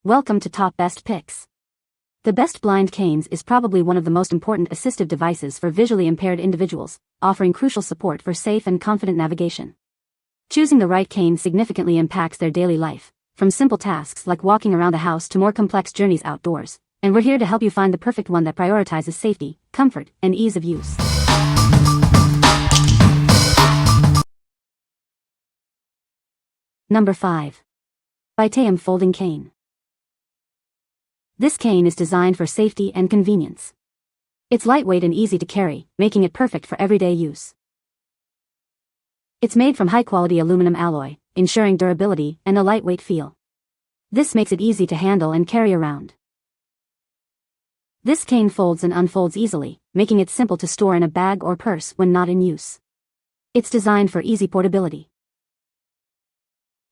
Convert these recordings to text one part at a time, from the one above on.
Welcome to Top Best Picks. The Best Blind Canes is probably one of the most important assistive devices for visually impaired individuals, offering crucial support for safe and confident navigation. Choosing the right cane significantly impacts their daily life, from simple tasks like walking around the house to more complex journeys outdoors, and we're here to help you find the perfect one that prioritizes safety, comfort, and ease of use. Number 5. Baitaihem Folding Cane. This cane is designed for safety and convenience. It's lightweight and easy to carry, making it perfect for everyday use. It's made from high-quality aluminum alloy, ensuring durability and a lightweight feel. This makes it easy to handle and carry around. This cane folds and unfolds easily, making it simple to store in a bag or purse when not in use. It's designed for easy portability.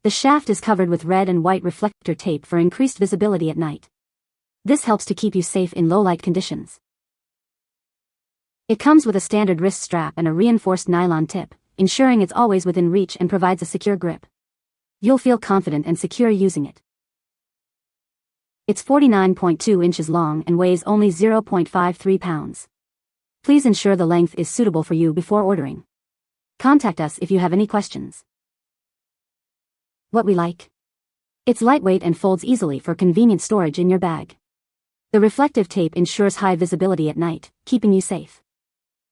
The shaft is covered with red and white reflector tape for increased visibility at night. This helps to keep you safe in low-light conditions. It comes with a standard wrist strap and a reinforced nylon tip, ensuring it's always within reach and provides a secure grip. You'll feel confident and secure using it. It's 49.2 inches long and weighs only 0.53 pounds. Please ensure the length is suitable for you before ordering. Contact us if you have any questions. What we like? It's lightweight and folds easily for convenient storage in your bag. The reflective tape ensures high visibility at night, keeping you safe.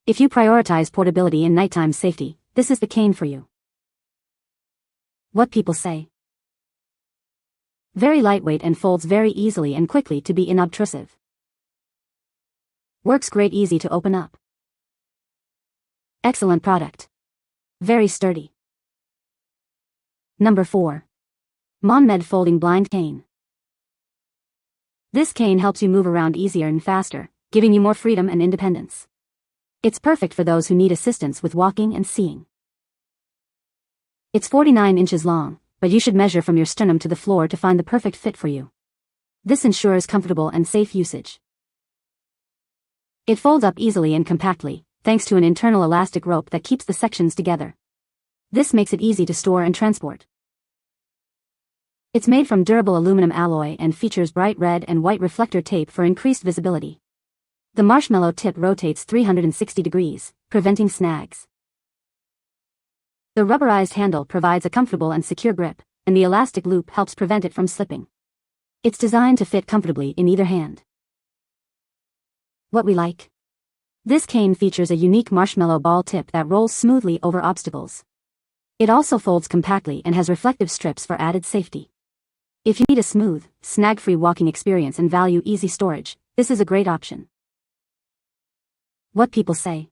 If you prioritize portability and nighttime safety, this is the cane for you. What people say? Very lightweight and folds very easily and quickly to be inobtrusive. Works great, easy to open up. Excellent product. Very sturdy. Number 4. MonMed Folding Blind Cane. This cane helps you move around easier and faster, giving you more freedom and independence. It's perfect for those who need assistance with walking and seeing. It's 49 inches long, but you should measure from your sternum to the floor to find the perfect fit for you. This ensures comfortable and safe usage. It folds up easily and compactly, thanks to an internal elastic rope that keeps the sections together. This makes it easy to store and transport. It's made from durable aluminum alloy and features bright red and white reflector tape for increased visibility. The marshmallow tip rotates 360 degrees, preventing snags. The rubberized handle provides a comfortable and secure grip, and the elastic loop helps prevent it from slipping. It's designed to fit comfortably in either hand. What we like? This cane features a unique marshmallow ball tip that rolls smoothly over obstacles. It also folds compactly and has reflective strips for added safety. If you need a smooth, snag-free walking experience and value easy storage, this is a great option. What people say?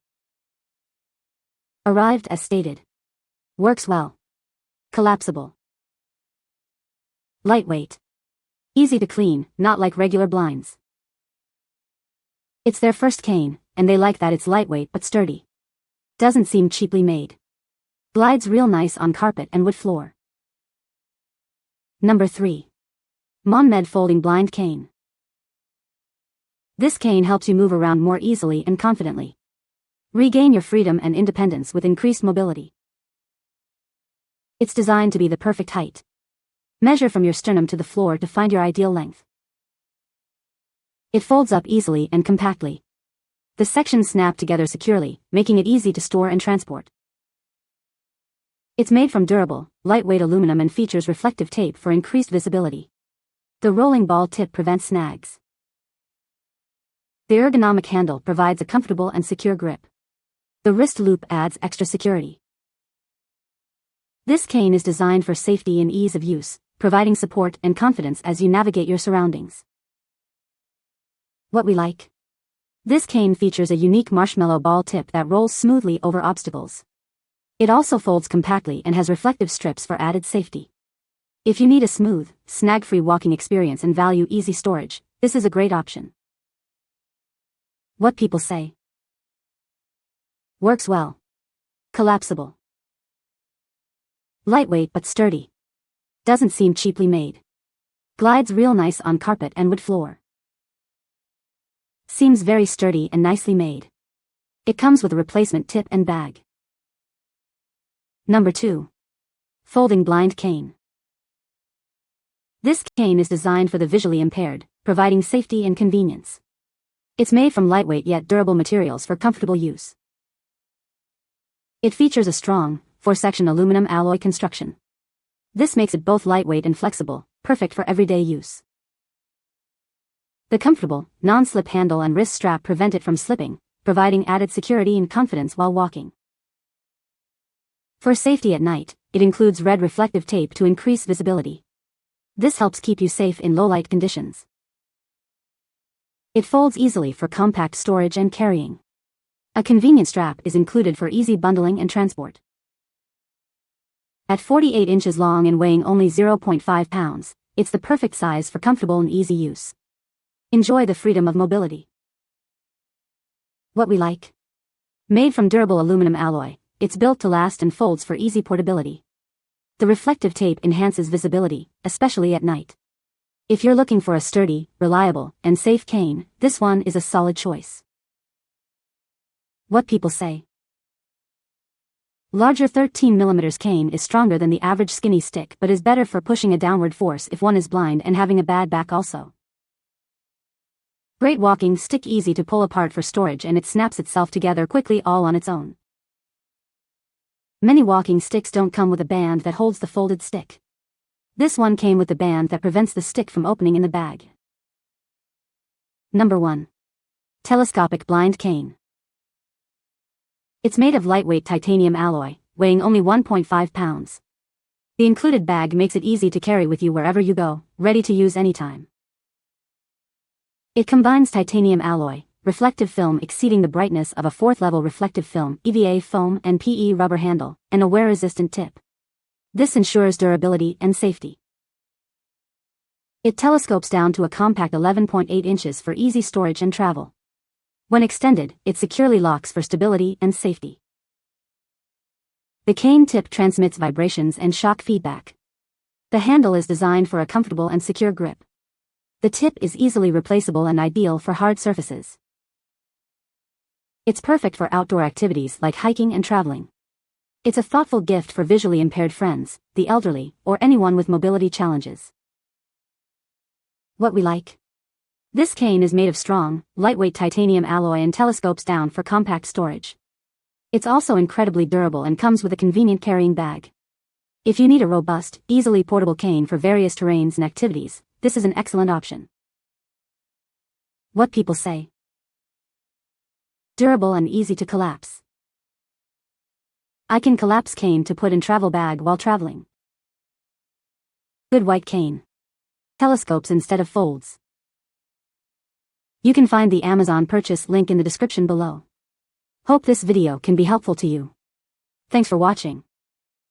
Arrived as stated. Works well. Collapsible. Lightweight. Easy to clean, not like regular blinds. It's their first cane, and they like that it's lightweight but sturdy. Doesn't seem cheaply made. Glides real nice on carpet and wood floor. Number 3. MonMed Folding Blind Cane. This cane helps you move around more easily and confidently. Regain your freedom and independence with increased mobility. It's designed to be the perfect height. Measure from your sternum to the floor to find your ideal length. It folds up easily and compactly. The sections snap together securely, making it easy to store and transport. It's made from durable, lightweight aluminum and features reflective tape for increased visibility. The rolling ball tip prevents snags. The ergonomic handle provides a comfortable and secure grip. The wrist loop adds extra security. This cane is designed for safety and ease of use, providing support and confidence as you navigate your surroundings. What we like? This cane features a unique marshmallow ball tip that rolls smoothly over obstacles. It also folds compactly and has reflective strips for added safety. If you need a smooth, snag-free walking experience and value easy storage, this is a great option. What people say? Works well. Collapsible. Lightweight but sturdy. Doesn't seem cheaply made. Glides real nice on carpet and wood floor. Seems very sturdy and nicely made. It comes with a replacement tip and bag. Number 2. Folding Blind Cane. This cane is designed for the visually impaired, providing safety and convenience. It's made from lightweight yet durable materials for comfortable use. It features a strong, 4-section aluminum alloy construction. This makes it both lightweight and flexible, perfect for everyday use. The comfortable, non-slip handle and wrist strap prevent it from slipping, providing added security and confidence while walking. For safety at night, it includes red reflective tape to increase visibility. This helps keep you safe in low-light conditions. It folds easily for compact storage and carrying. A convenient strap is included for easy bundling and transport. At 48 inches long and weighing only 0.5 pounds, it's the perfect size for comfortable and easy use. Enjoy the freedom of mobility. What we like. Made from durable aluminum alloy, it's built to last and folds for easy portability. The reflective tape enhances visibility, especially at night. If you're looking for a sturdy, reliable, and safe cane, this one is a solid choice. What people say. Larger 13mm cane is stronger than the average skinny stick but is better for pushing a downward force if one is blind and having a bad back also. Great walking stick, easy to pull apart for storage, and it snaps itself together quickly all on its own. Many walking sticks don't come with a band that holds the folded stick. This one came with the band that prevents the stick from opening in the bag. Number 1. Telescopic blind cane. It's made of lightweight titanium alloy, weighing only 1.5 pounds. The included bag makes it easy to carry with you wherever you go, ready to use anytime. It combines titanium alloy, reflective film exceeding the brightness of a 4th-level reflective film, EVA foam and PE rubber handle, and a wear-resistant tip. This ensures durability and safety. It telescopes down to a compact 11.8 inches for easy storage and travel. When extended, it securely locks for stability and safety. The cane tip transmits vibrations and shock feedback. The handle is designed for a comfortable and secure grip. The tip is easily replaceable and ideal for hard surfaces. It's perfect for outdoor activities like hiking and traveling. It's a thoughtful gift for visually impaired friends, the elderly, or anyone with mobility challenges. What we like. This cane is made of strong, lightweight titanium alloy and telescopes down for compact storage. It's also incredibly durable and comes with a convenient carrying bag. If you need a robust, easily portable cane for various terrains and activities, this is an excellent option. What people say. Durable and easy to collapse. I can collapse cane to put in travel bag while traveling. Good white cane. Telescopes instead of folds. You can find the Amazon purchase link in the description below. Hope this video can be helpful to you. Thanks for watching.